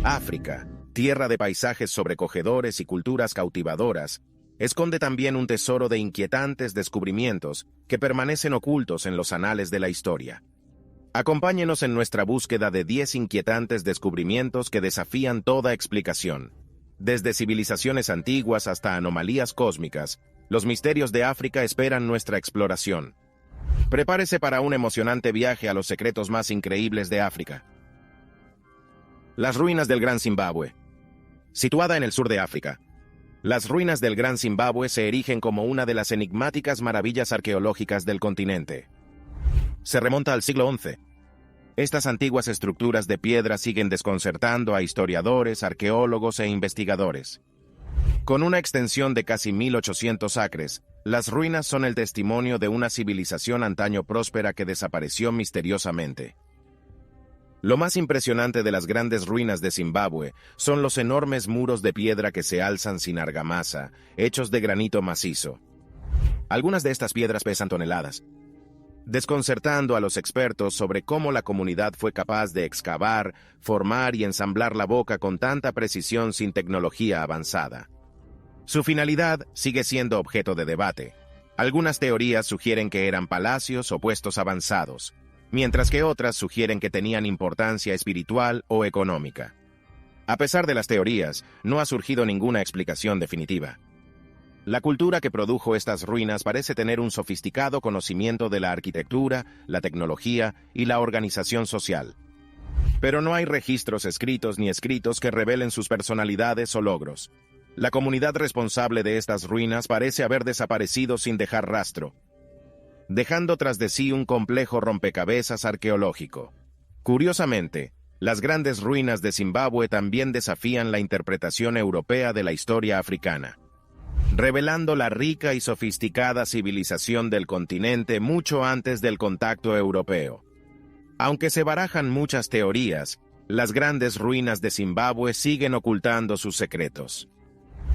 África, tierra de paisajes sobrecogedores y culturas cautivadoras, esconde también un tesoro de inquietantes descubrimientos que permanecen ocultos en los anales de la historia. Acompáñenos en nuestra búsqueda de 10 inquietantes descubrimientos que desafían toda explicación. Desde civilizaciones antiguas hasta anomalías cósmicas, los misterios de África esperan nuestra exploración. Prepárese para un emocionante viaje a los secretos más increíbles de África. Las ruinas del Gran Zimbabue. Situada en el sur de África, las ruinas del Gran Zimbabue se erigen como una de las enigmáticas maravillas arqueológicas del continente. Se remonta al siglo XI. Estas antiguas estructuras de piedra siguen desconcertando a historiadores, arqueólogos e investigadores. Con una extensión de casi 1800 acres, las ruinas son el testimonio de una civilización antaño próspera que desapareció misteriosamente. Lo más impresionante de las grandes ruinas de Zimbabue son los enormes muros de piedra que se alzan sin argamasa, hechos de granito macizo. Algunas de estas piedras pesan toneladas, desconcertando a los expertos sobre cómo la comunidad fue capaz de excavar, formar y ensamblar la boca con tanta precisión sin tecnología avanzada. Su finalidad sigue siendo objeto de debate. Algunas teorías sugieren que eran palacios o puestos avanzados, mientras que otras sugieren que tenían importancia espiritual o económica. A pesar de las teorías, no ha surgido ninguna explicación definitiva. La cultura que produjo estas ruinas parece tener un sofisticado conocimiento de la arquitectura, la tecnología y la organización social. Pero no hay registros escritos ni escritos que revelen sus personalidades o logros. La comunidad responsable de estas ruinas parece haber desaparecido sin dejar rastro, dejando tras de sí un complejo rompecabezas arqueológico. Curiosamente, las grandes ruinas de Zimbabue también desafían la interpretación europea de la historia africana, revelando la rica y sofisticada civilización del continente mucho antes del contacto europeo. Aunque se barajan muchas teorías, las grandes ruinas de Zimbabue siguen ocultando sus secretos.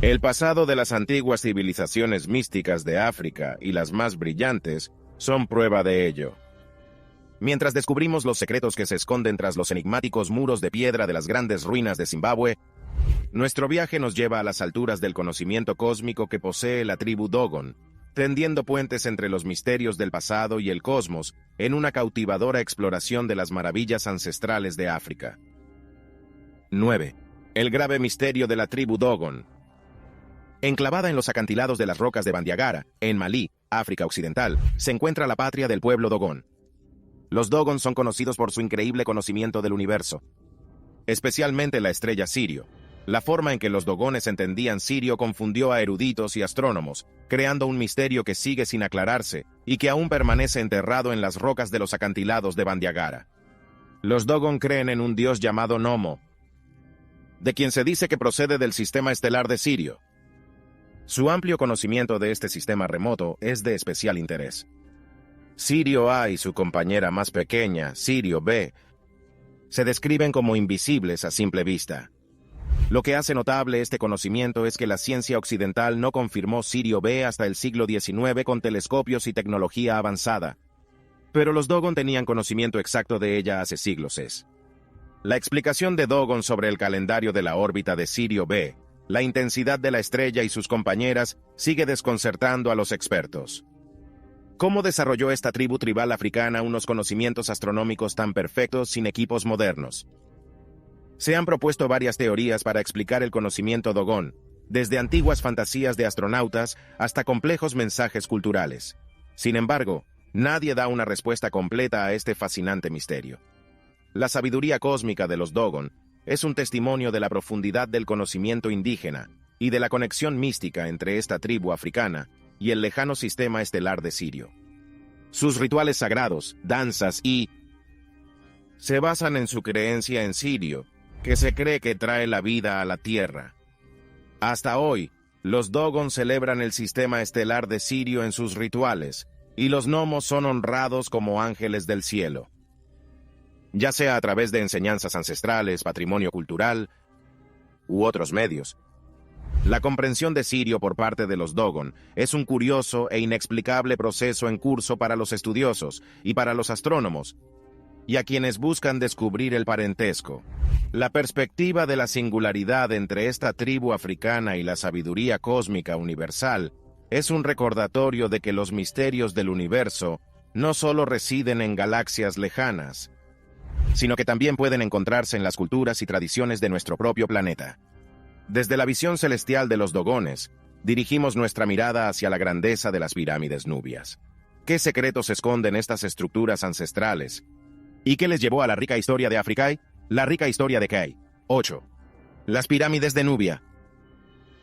El pasado de las antiguas civilizaciones místicas de África y las más brillantes son prueba de ello. Mientras descubrimos los secretos que se esconden tras los enigmáticos muros de piedra de las grandes ruinas de Zimbabue, nuestro viaje nos lleva a las alturas del conocimiento cósmico que posee la tribu Dogon, tendiendo puentes entre los misterios del pasado y el cosmos en una cautivadora exploración de las maravillas ancestrales de África. 9. El grave misterio de la tribu Dogon. Enclavada en los acantilados de las rocas de Bandiagara, en Malí, África Occidental, se encuentra la patria del pueblo Dogon. Los Dogon son conocidos por su increíble conocimiento del universo, especialmente la estrella Sirio. La forma en que los Dogones entendían Sirio confundió a eruditos y astrónomos, creando un misterio que sigue sin aclararse y que aún permanece enterrado en las rocas de los acantilados de Bandiagara. Los Dogon creen en un dios llamado Nomo, de quien se dice que procede del sistema estelar de Sirio. Su amplio conocimiento de este sistema remoto es de especial interés. Sirio A y su compañera más pequeña, Sirio B, se describen como invisibles a simple vista. Lo que hace notable este conocimiento es que la ciencia occidental no confirmó Sirio B hasta el siglo XIX con telescopios y tecnología avanzada. Pero los Dogon tenían conocimiento exacto de ella hace siglos. La explicación de Dogon sobre el calendario de la órbita de Sirio B, la intensidad de la estrella y sus compañeras, sigue desconcertando a los expertos. ¿Cómo desarrolló esta tribu tribal africana unos conocimientos astronómicos tan perfectos sin equipos modernos? Se han propuesto varias teorías para explicar el conocimiento Dogon, desde antiguas fantasías de astronautas hasta complejos mensajes culturales. Sin embargo, nadie da una respuesta completa a este fascinante misterio. La sabiduría cósmica de los Dogon es un testimonio de la profundidad del conocimiento indígena y de la conexión mística entre esta tribu africana y el lejano sistema estelar de Sirio. Sus rituales sagrados, danzas y se basan en su creencia en Sirio, que se cree que trae la vida a la Tierra. Hasta hoy, los Dogon celebran el sistema estelar de Sirio en sus rituales, y los gnomos son honrados como ángeles del cielo, ya sea a través de enseñanzas ancestrales, patrimonio cultural u otros medios. La comprensión de Sirio por parte de los Dogon es un curioso e inexplicable proceso en curso para los estudiosos y para los astrónomos. y a quienes buscan descubrir el parentesco. La perspectiva de la singularidad entre esta tribu africana y la sabiduría cósmica universal es un recordatorio de que los misterios del universo no solo residen en galaxias lejanas, sino que también pueden encontrarse en las culturas y tradiciones de nuestro propio planeta. Desde la visión celestial de los Dogones, dirigimos nuestra mirada hacia la grandeza de las pirámides nubias. ¿Qué secretos esconden estas estructuras ancestrales? ¿Y qué les llevó a la rica historia de Africay? La rica historia de Kay. 8. Las pirámides de Nubia.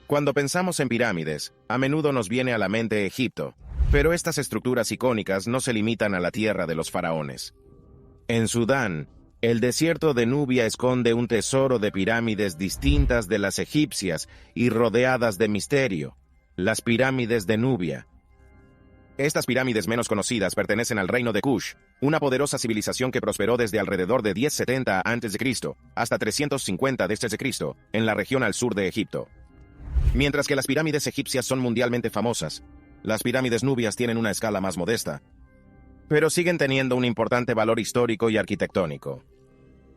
Cuando pensamos en pirámides, a menudo nos viene a la mente Egipto, pero estas estructuras icónicas no se limitan a la tierra de los faraones. En Sudán, el desierto de Nubia esconde un tesoro de pirámides distintas de las egipcias y rodeadas de misterio, las pirámides de Nubia. Estas pirámides menos conocidas pertenecen al reino de Kush, una poderosa civilización que prosperó desde alrededor de 1070 a.C. hasta 350 d.C. en la región al sur de Egipto. Mientras que las pirámides egipcias son mundialmente famosas, las pirámides nubias tienen una escala más modesta, pero siguen teniendo un importante valor histórico y arquitectónico.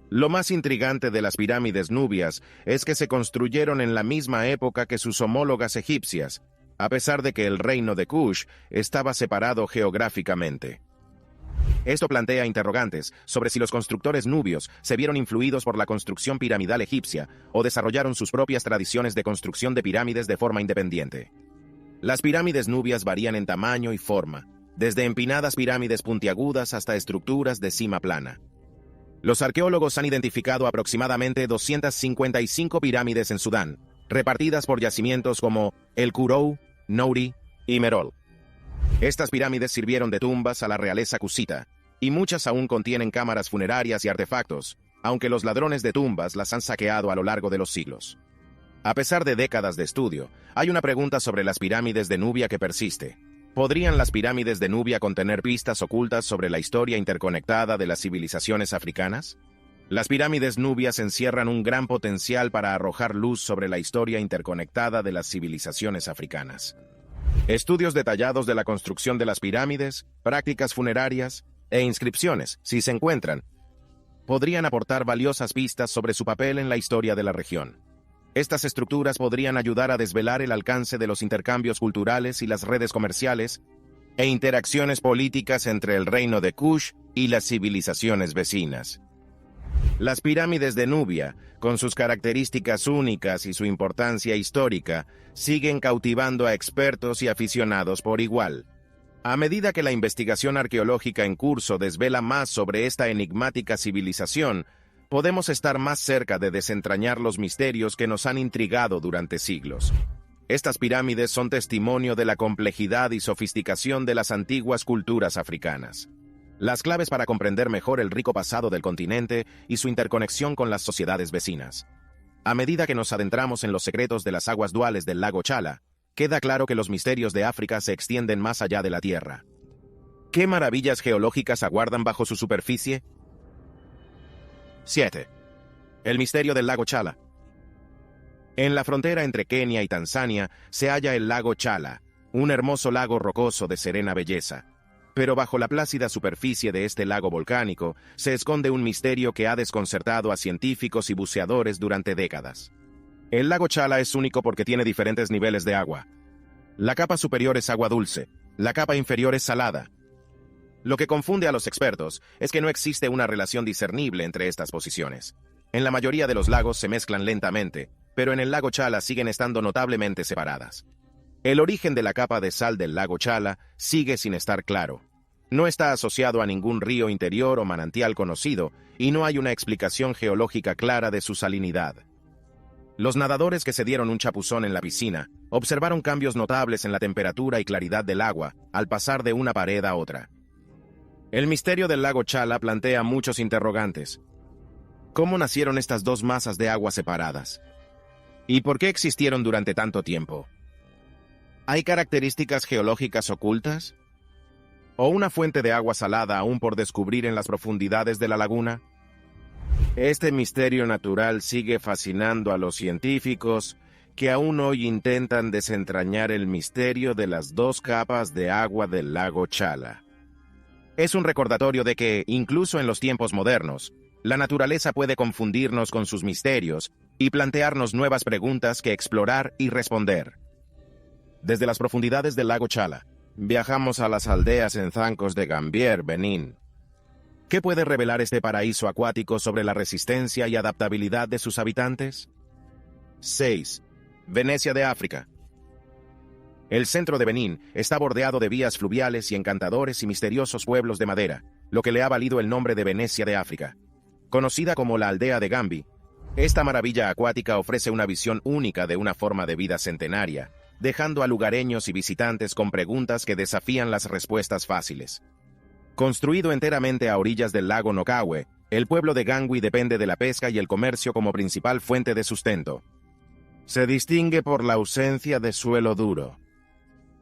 Lo más intrigante de las pirámides nubias es que se construyeron en la misma época que sus homólogas egipcias, a pesar de que el reino de Kush estaba separado geográficamente. Esto plantea interrogantes sobre si los constructores nubios se vieron influidos por la construcción piramidal egipcia o desarrollaron sus propias tradiciones de construcción de pirámides de forma independiente. Las pirámides nubias varían en tamaño y forma, desde empinadas pirámides puntiagudas hasta estructuras de cima plana. Los arqueólogos han identificado aproximadamente 255 pirámides en Sudán, repartidas por yacimientos como El Kurou, Nouri y Merol. Estas pirámides sirvieron de tumbas a la realeza cusita, y muchas aún contienen cámaras funerarias y artefactos, aunque los ladrones de tumbas las han saqueado a lo largo de los siglos. A pesar de décadas de estudio, hay una pregunta sobre las pirámides de Nubia que persiste. ¿Podrían las pirámides de Nubia contener pistas ocultas sobre la historia interconectada de las civilizaciones africanas? Las pirámides nubias encierran un gran potencial para arrojar luz sobre la historia interconectada de las civilizaciones africanas. Estudios detallados de la construcción de las pirámides, prácticas funerarias e inscripciones, si se encuentran, podrían aportar valiosas pistas sobre su papel en la historia de la región. Estas estructuras podrían ayudar a desvelar el alcance de los intercambios culturales y las redes comerciales e interacciones políticas entre el reino de Kush y las civilizaciones vecinas. Las pirámides de Nubia, con sus características únicas y su importancia histórica, siguen cautivando a expertos y aficionados por igual. A medida que la investigación arqueológica en curso desvela más sobre esta enigmática civilización, podemos estar más cerca de desentrañar los misterios que nos han intrigado durante siglos. Estas pirámides son testimonio de la complejidad y sofisticación de las antiguas culturas africanas. Las claves para comprender mejor el rico pasado del continente y su interconexión con las sociedades vecinas. A medida que nos adentramos en los secretos de las aguas duales del lago Chala, queda claro que los misterios de África se extienden más allá de la Tierra. ¿Qué maravillas geológicas aguardan bajo su superficie? 7. El misterio del lago Chala. En la frontera entre Kenia y Tanzania se halla el lago Chala, un hermoso lago rocoso de serena belleza. Pero bajo la plácida superficie de este lago volcánico se esconde un misterio que ha desconcertado a científicos y buceadores durante décadas. El lago Chala es único porque tiene diferentes niveles de agua. La capa superior es agua dulce, la capa inferior es salada. Lo que confunde a los expertos es que no existe una relación discernible entre estas posiciones. En la mayoría de los lagos se mezclan lentamente, pero en el lago Chala siguen estando notablemente separadas. El origen de la capa de sal del lago Chala sigue sin estar claro. No está asociado a ningún río interior o manantial conocido, y no hay una explicación geológica clara de su salinidad. Los nadadores que se dieron un chapuzón en la piscina observaron cambios notables en la temperatura y claridad del agua al pasar de una pared a otra. El misterio del lago Chala plantea muchos interrogantes. ¿Cómo nacieron estas dos masas de agua separadas? ¿Y por qué existieron durante tanto tiempo? ¿Hay características geológicas ocultas? ¿O una fuente de agua salada aún por descubrir en las profundidades de la laguna? Este misterio natural sigue fascinando a los científicos que aún hoy intentan desentrañar el misterio de las dos capas de agua del lago Chala. Es un recordatorio de que, incluso en los tiempos modernos, la naturaleza puede confundirnos con sus misterios y plantearnos nuevas preguntas que explorar y responder. Desde las profundidades del lago Chala, viajamos a las aldeas en zancos de Gambier, Benín. ¿Qué puede revelar este paraíso acuático sobre la resistencia y adaptabilidad de sus habitantes? 6. Venecia de África. El centro de Benín está bordeado de vías fluviales y encantadores y misteriosos pueblos de madera, lo que le ha valido el nombre de Venecia de África. Conocida como la aldea de Gambi, esta maravilla acuática ofrece una visión única de una forma de vida centenaria, dejando a lugareños y visitantes con preguntas que desafían las respuestas fáciles. Construido enteramente a orillas del lago Nokawe, el pueblo de Gangui depende de la pesca y el comercio como principal fuente de sustento. Se distingue por la ausencia de suelo duro.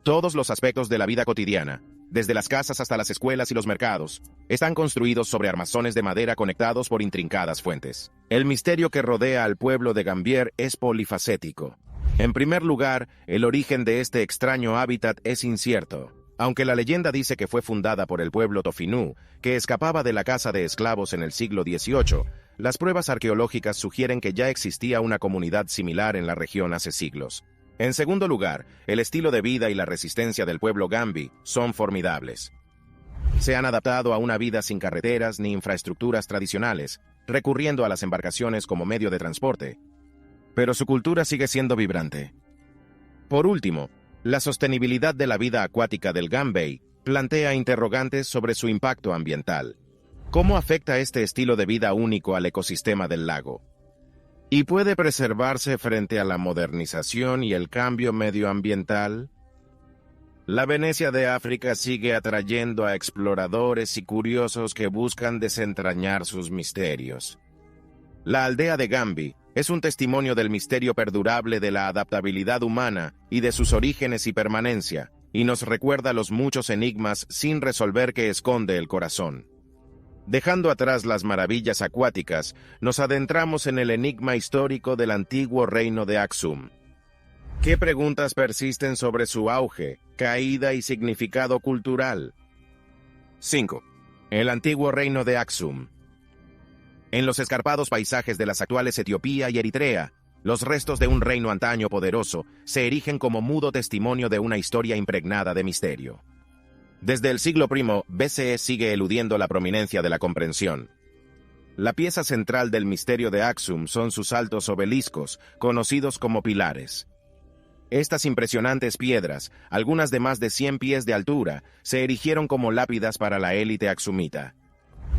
Todos los aspectos de la vida cotidiana, desde las casas hasta las escuelas y los mercados, están construidos sobre armazones de madera conectados por intrincadas fuentes. El misterio que rodea al pueblo de Gambier es polifacético. En primer lugar, el origen de este extraño hábitat es incierto. Aunque la leyenda dice que fue fundada por el pueblo Tofinú, que escapaba de la caza de esclavos en el siglo XVIII, las pruebas arqueológicas sugieren que ya existía una comunidad similar en la región hace siglos. En segundo lugar, el estilo de vida y la resistencia del pueblo Gambi son formidables. Se han adaptado a una vida sin carreteras ni infraestructuras tradicionales, recurriendo a las embarcaciones como medio de transporte. Pero su cultura sigue siendo vibrante. Por último, la sostenibilidad de la vida acuática del Gambey plantea interrogantes sobre su impacto ambiental. ¿Cómo afecta este estilo de vida único al ecosistema del lago? ¿Y puede preservarse frente a la modernización y el cambio medioambiental? La Venecia de África sigue atrayendo a exploradores y curiosos que buscan desentrañar sus misterios. La aldea de Gambi es un testimonio del misterio perdurable de la adaptabilidad humana y de sus orígenes y permanencia, y nos recuerda los muchos enigmas sin resolver que esconde el corazón. Dejando atrás las maravillas acuáticas, nos adentramos en el enigma histórico del antiguo reino de Aksum. ¿Qué preguntas persisten sobre su auge, caída y significado cultural? 5. El antiguo reino de Aksum. En los escarpados paisajes de las actuales Etiopía y Eritrea, los restos de un reino antaño poderoso se erigen como mudo testimonio de una historia impregnada de misterio. Desde el siglo I BCE sigue eludiendo la prominencia de la comprensión. La pieza central del misterio de Aksum son sus altos obeliscos, conocidos como pilares. Estas impresionantes piedras, algunas de más de 100 pies de altura, se erigieron como lápidas para la élite aksumita.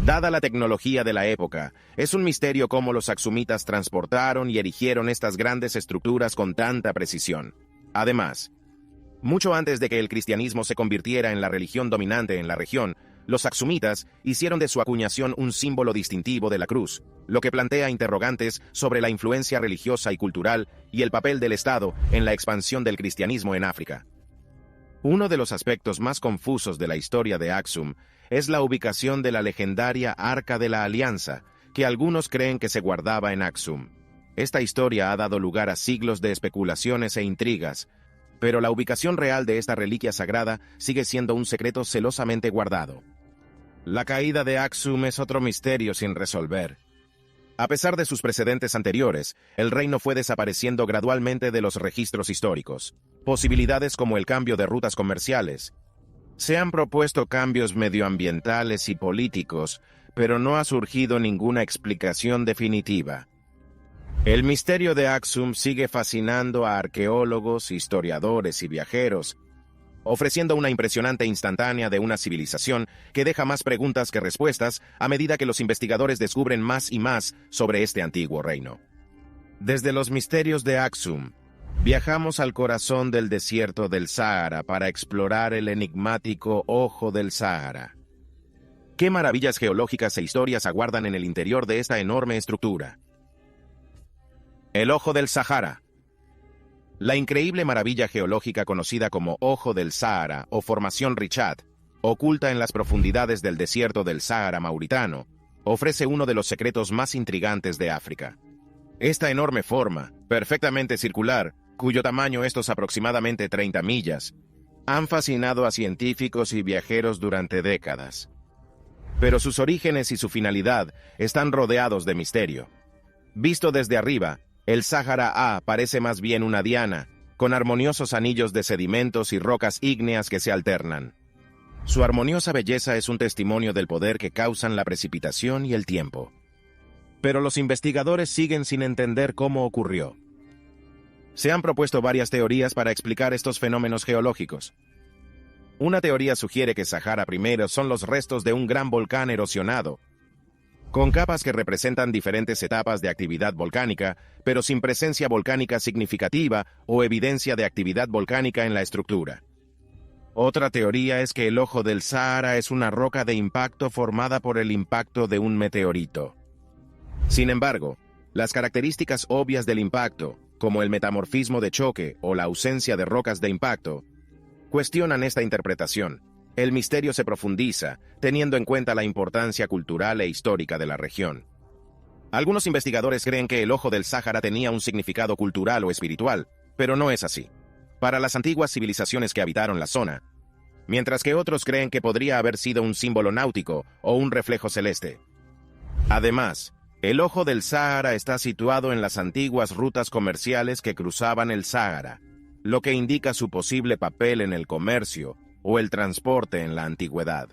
Dada la tecnología de la época, es un misterio cómo los aksumitas transportaron y erigieron estas grandes estructuras con tanta precisión. Además, mucho antes de que el cristianismo se convirtiera en la religión dominante en la región, los aksumitas hicieron de su acuñación un símbolo distintivo de la cruz, lo que plantea interrogantes sobre la influencia religiosa y cultural y el papel del Estado en la expansión del cristianismo en África. Uno de los aspectos más confusos de la historia de Aksum es la ubicación de la legendaria Arca de la Alianza, que algunos creen que se guardaba en Aksum. Esta historia ha dado lugar a siglos de especulaciones e intrigas, pero la ubicación real de esta reliquia sagrada sigue siendo un secreto celosamente guardado. La caída de Aksum es otro misterio sin resolver. A pesar de sus precedentes anteriores, el reino fue desapareciendo gradualmente de los registros históricos. Posibilidades como el cambio de rutas comerciales. Se han propuesto cambios medioambientales y políticos, pero no ha surgido ninguna explicación definitiva. El misterio de Aksum sigue fascinando a arqueólogos, historiadores y viajeros, ofreciendo una impresionante instantánea de una civilización que deja más preguntas que respuestas a medida que los investigadores descubren más y más sobre este antiguo reino. Desde los misterios de Aksum, viajamos al corazón del desierto del Sáhara para explorar el enigmático Ojo del Sáhara. ¿Qué maravillas geológicas e historias aguardan en el interior de esta enorme estructura? El Ojo del Sáhara. La increíble maravilla geológica conocida como Ojo del Sáhara o Formación Richat, oculta en las profundidades del desierto del Sáhara mauritano, ofrece uno de los secretos más intrigantes de África. Esta enorme forma, perfectamente circular, cuyo tamaño es aproximadamente 30 millas, han fascinado a científicos y viajeros durante décadas. pero sus orígenes y su finalidad están rodeados de misterio. Visto desde arriba, el Sáhara A parece más bien una diana, con armoniosos anillos de sedimentos y rocas ígneas que se alternan. Su armoniosa belleza es un testimonio del poder que causan la precipitación y el tiempo. Pero los investigadores siguen sin entender cómo ocurrió. Se han propuesto varias teorías para explicar estos fenómenos geológicos. Una teoría sugiere que Sáhara I son los restos de un gran volcán erosionado, con capas que representan diferentes etapas de actividad volcánica, pero sin presencia volcánica significativa o evidencia de actividad volcánica en la estructura. Otra teoría es que el ojo del Sáhara es una roca de impacto formada por el impacto de un meteorito. Sin embargo, las características obvias del impacto, como el metamorfismo de choque o la ausencia de rocas de impacto, cuestionan esta interpretación. El misterio se profundiza, teniendo en cuenta la importancia cultural e histórica de la región. Algunos investigadores creen que el ojo del Sáhara tenía un significado cultural o espiritual, pero no es así, para las antiguas civilizaciones que habitaron la zona, mientras que otros creen que podría haber sido un símbolo náutico o un reflejo celeste. Además, el ojo del Sáhara está situado en las antiguas rutas comerciales que cruzaban el Sáhara, lo que indica su posible papel en el comercio o el transporte en la antigüedad.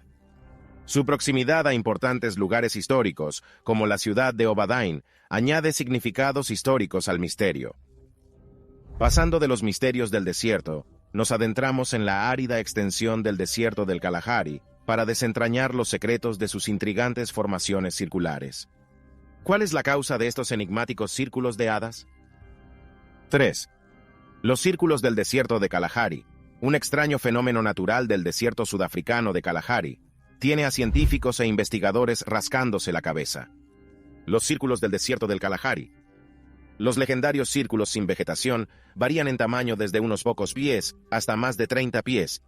Su proximidad a importantes lugares históricos, como la ciudad de Obadain, añade significados históricos al misterio. Pasando de los misterios del desierto, nos adentramos en la árida extensión del desierto del Kalahari para desentrañar los secretos de sus intrigantes formaciones circulares. ¿Cuál es la causa de estos enigmáticos círculos de hadas? 3. Los círculos del desierto de Kalahari, un extraño fenómeno natural del desierto sudafricano de Kalahari, tiene a científicos e investigadores rascándose la cabeza. Los círculos del desierto del Kalahari. Los legendarios círculos sin vegetación varían en tamaño desde unos pocos pies hasta más de 30 pies,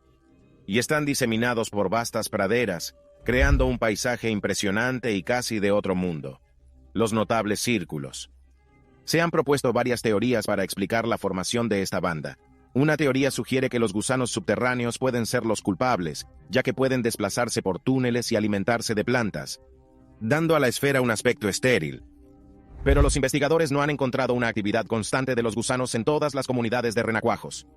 y están diseminados por vastas praderas, creando un paisaje impresionante y casi de otro mundo. Los notables círculos. Se han propuesto varias teorías para explicar la formación de esta banda. Una teoría sugiere que los gusanos subterráneos pueden ser los culpables, ya que pueden desplazarse por túneles y alimentarse de plantas, dando a la esfera un aspecto estéril. Pero los investigadores no han encontrado una actividad constante de los gusanos en todas las comunidades de renacuajos.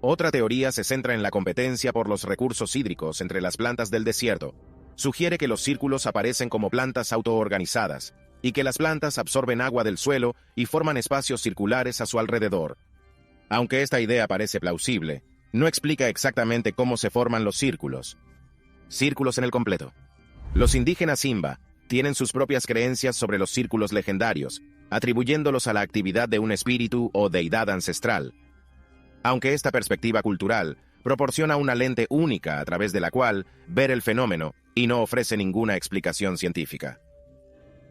Otra teoría se centra en la competencia por los recursos hídricos entre las plantas del desierto. Sugiere que los círculos aparecen como plantas autoorganizadas, y que las plantas absorben agua del suelo y forman espacios circulares a su alrededor. Aunque esta idea parece plausible, no explica exactamente cómo se forman los círculos. Círculos en el completo. Los indígenas Himba tienen sus propias creencias sobre los círculos legendarios, atribuyéndolos a la actividad de un espíritu o deidad ancestral. Aunque esta perspectiva cultural proporciona una lente única a través de la cual ver el fenómeno y no ofrece ninguna explicación científica.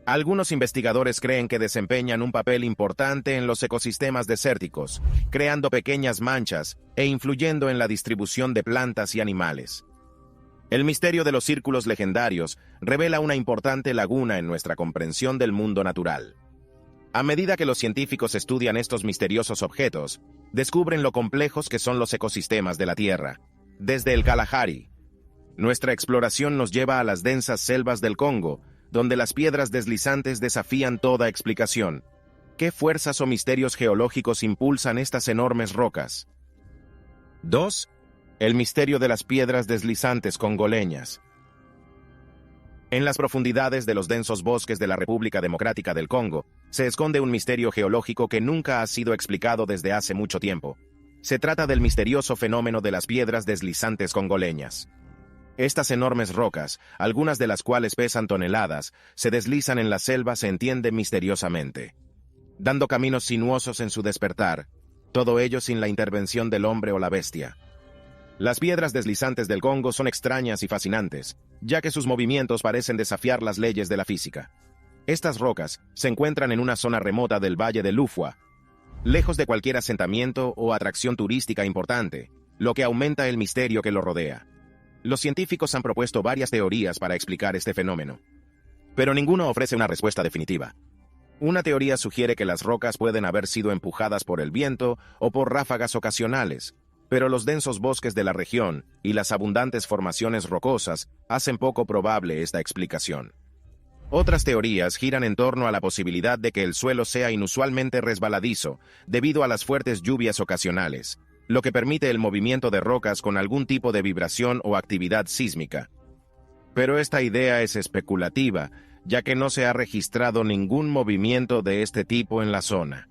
Algunos investigadores creen que desempeñan un papel importante en los ecosistemas desérticos, creando pequeñas manchas e influyendo en la distribución de plantas y animales. El misterio de los círculos legendarios revela una importante laguna en nuestra comprensión del mundo natural. A medida que los científicos estudian estos misteriosos objetos, descubren lo complejos que son los ecosistemas de la Tierra. Desde el Kalahari, nuestra exploración nos lleva a las densas selvas del Congo, donde las piedras deslizantes desafían toda explicación. ¿Qué fuerzas o misterios geológicos impulsan estas enormes rocas? 2. El misterio de las piedras deslizantes congoleñas. En las profundidades de los densos bosques de la República Democrática del Congo, se esconde un misterio geológico que nunca ha sido explicado desde hace mucho tiempo. Se trata del misterioso fenómeno de las piedras deslizantes congoleñas. Estas enormes rocas, algunas de las cuales pesan toneladas, se deslizan en la selva, se entiende misteriosamente, dando caminos sinuosos en su despertar, todo ello sin la intervención del hombre o la bestia. Las piedras deslizantes del Congo son extrañas y fascinantes, ya que sus movimientos parecen desafiar las leyes de la física. Estas rocas se encuentran en una zona remota del Valle de Lufua, lejos de cualquier asentamiento o atracción turística importante, lo que aumenta el misterio que lo rodea. Los científicos han propuesto varias teorías para explicar este fenómeno, pero ninguno ofrece una respuesta definitiva. Una teoría sugiere que las rocas pueden haber sido empujadas por el viento o por ráfagas ocasionales, pero los densos bosques de la región y las abundantes formaciones rocosas hacen poco probable esta explicación. Otras teorías giran en torno a la posibilidad de que el suelo sea inusualmente resbaladizo debido a las fuertes lluvias ocasionales, lo que permite el movimiento de rocas con algún tipo de vibración o actividad sísmica. Pero esta idea es especulativa, ya que no se ha registrado ningún movimiento de este tipo en la zona.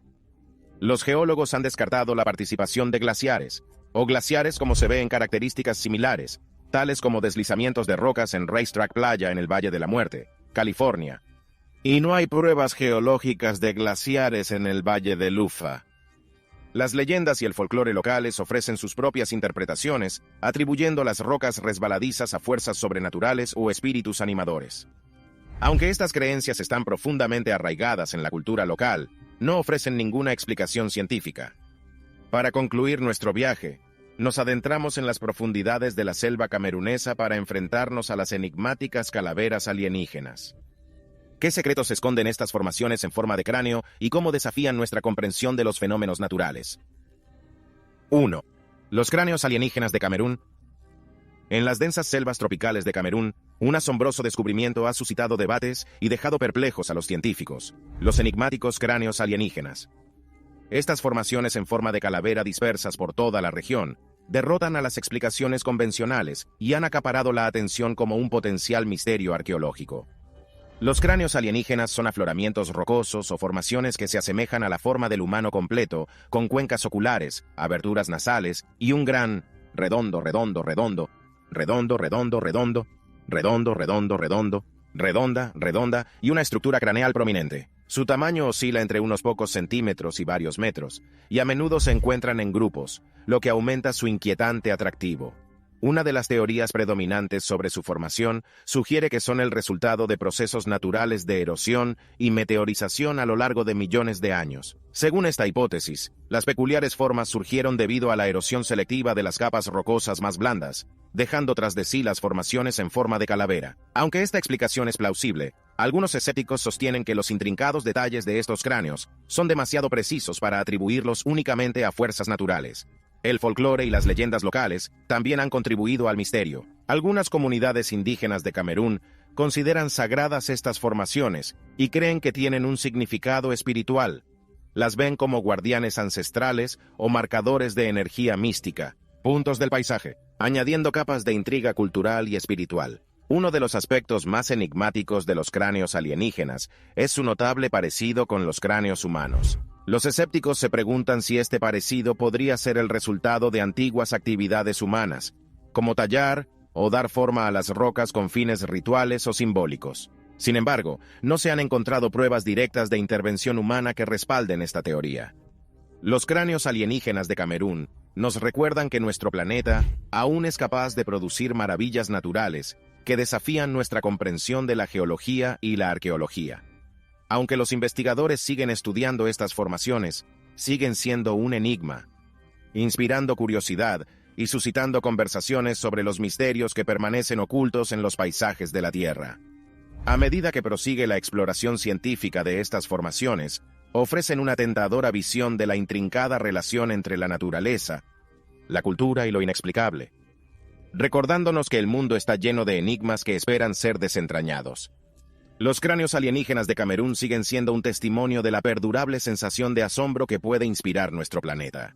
Los geólogos han descartado la participación de glaciares, o glaciares como se ve en características similares, tales como deslizamientos de rocas en Racetrack Playa en el Valle de la Muerte, California. Y no hay pruebas geológicas de glaciares en el Valle de Lufa. Las leyendas y el folclore locales ofrecen sus propias interpretaciones, atribuyendo las rocas resbaladizas a fuerzas sobrenaturales o espíritus animadores. Aunque estas creencias están profundamente arraigadas en la cultura local, no ofrecen ninguna explicación científica. Para concluir nuestro viaje, nos adentramos en las profundidades de la selva camerunesa para enfrentarnos a las enigmáticas calaveras alienígenas. ¿Qué secretos esconden estas formaciones en forma de cráneo y cómo desafían nuestra comprensión de los fenómenos naturales? 1. Los cráneos alienígenas de Camerún. En las densas selvas tropicales de Camerún, un asombroso descubrimiento ha suscitado debates y dejado perplejos a los científicos: los enigmáticos cráneos alienígenas. Estas formaciones en forma de calavera dispersas por toda la región derrotan a las explicaciones convencionales y han acaparado la atención como un potencial misterio arqueológico. Los cráneos alienígenas son afloramientos rocosos o formaciones que se asemejan a la forma del humano completo, con cuencas oculares, aberturas nasales y un gran redondo, redondo, redondo, redondo, redondo, redondo, redondo, redondo, redondo, redonda, redonda y una estructura craneal prominente. Su tamaño oscila entre unos pocos centímetros y varios metros, y a menudo se encuentran en grupos, lo que aumenta su inquietante atractivo. Una de las teorías predominantes sobre su formación sugiere que son el resultado de procesos naturales de erosión y meteorización a lo largo de millones de años. Según esta hipótesis, las peculiares formas surgieron debido a la erosión selectiva de las capas rocosas más blandas, dejando tras de sí las formaciones en forma de calavera. Aunque esta explicación es plausible, algunos escépticos sostienen que los intrincados detalles de estos cráneos son demasiado precisos para atribuirlos únicamente a fuerzas naturales. El folclore y las leyendas locales también han contribuido al misterio. Algunas comunidades indígenas de Camerún consideran sagradas estas formaciones y creen que tienen un significado espiritual. Las ven como guardianes ancestrales o marcadores de energía mística. Puntos del paisaje, añadiendo capas de intriga cultural y espiritual. Uno de los aspectos más enigmáticos de los cráneos alienígenas es su notable parecido con los cráneos humanos. Los escépticos se preguntan si este parecido podría ser el resultado de antiguas actividades humanas, como tallar o dar forma a las rocas con fines rituales o simbólicos. Sin embargo, no se han encontrado pruebas directas de intervención humana que respalden esta teoría. Los cráneos alienígenas de Camerún nos recuerdan que nuestro planeta aún es capaz de producir maravillas naturales que desafían nuestra comprensión de la geología y la arqueología. Aunque los investigadores siguen estudiando estas formaciones, siguen siendo un enigma, inspirando curiosidad y suscitando conversaciones sobre los misterios que permanecen ocultos en los paisajes de la Tierra. A medida que prosigue la exploración científica de estas formaciones, ofrecen una tentadora visión de la intrincada relación entre la naturaleza, la cultura y lo inexplicable, recordándonos que el mundo está lleno de enigmas que esperan ser desentrañados. Los cráneos alienígenas de Camerún siguen siendo un testimonio de la perdurable sensación de asombro que puede inspirar nuestro planeta.